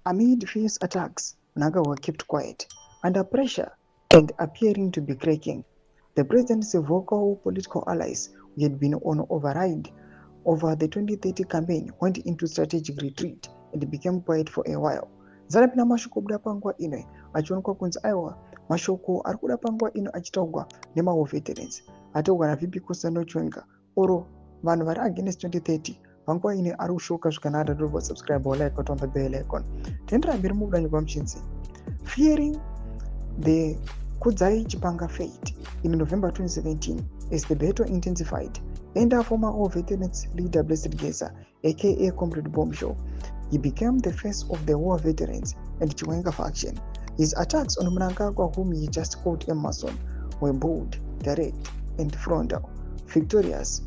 Amid fierce attacks, Mnangagwa kept quiet, under pressure and appearing to be cracking. The president's vocal political allies who had been on override over the 2030 campaign went into strategic retreat and became quiet for a while. Zalapina mashoko buda panguva ino achionekwa kunzi aiwa mashoko ari kuda panguva ino achitaurwa nemawo veterans ataurwa naVP Kusanochwenga oro vanhu vari against 2030 panguva ino ari kushoka zvakanaka. Don't subscribe or like on the bell icon. Tendera mberi mubudanyi kwaMuchinzi. Fearing the KUTYA Chipanga fate in November 2017 as the battle intensified, and our former All Veterans leader Blessed Geza, aka Comrade Bombshell, he became the face of the war veterans and Chiwenga faction. His attacks on Mnangagwa, whom he just called a Mason, were bold, direct, and frontal, victorious.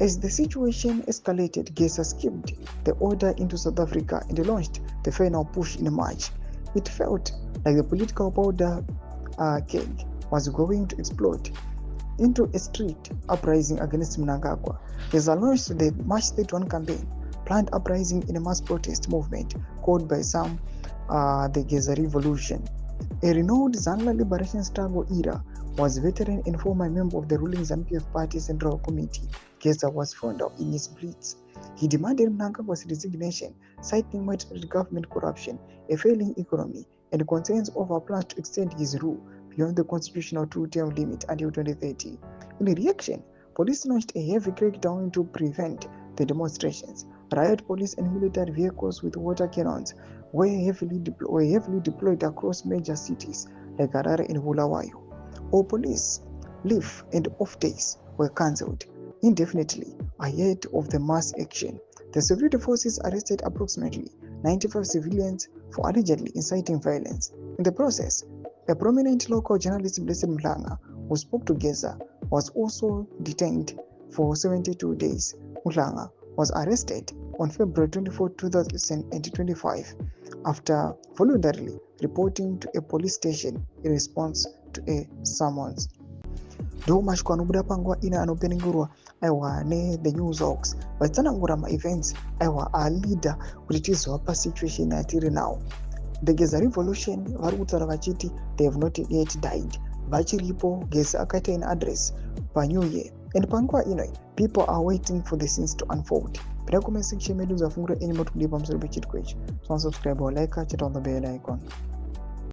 As the situation escalated, Geza skipped the order into South Africa and launched the final push in March. It felt like the political powder keg was going to explode into a street uprising against Mnangagwa. Geza launched the March 31 campaign, planned uprising in a mass protest movement called by some the Geza Revolution. A renowned Zanla liberation struggle era was veteran and former member of the ruling ZANU-PF Party Central Committee. Geza was frontal in his blitz. He demanded Mnangagwa's resignation, citing widespread government corruption, a failing economy, and concerns over plans to extend his rule beyond the constitutional two-term limit until 2030. In reaction, police launched a heavy crackdown to prevent the demonstrations. Riot police and military vehicles with water cannons were heavily deployed across major cities like Harare and Bulawayo. All police leave and off days were cancelled indefinitely ahead of the mass action. The security forces arrested approximately 95 civilians for allegedly inciting violence. In the process, a prominent local journalist, Blessed Mlanga, who spoke to Geza, was also detained for 72 days. Mlanga was arrested on February 24, 2025 after voluntarily reporting to a police station in response to a summons. Ndo mashoko anobuda panguva ino anopenengurwa aiwa the news hawks vachitsanangura ma-events aiwa leader kuti tiziva pasituation yatiri now. The Geza Revolution vari kutaura vachiti they have not yet died. Vachiripo. Geza akaita an address paNew Year, and panguva ino people are waiting for the scenes to unfold. Pida comment section medu zvafungura enyu moti kudii pamusoro pechitiko ichi. So subscribe or like, chat on the bell icon.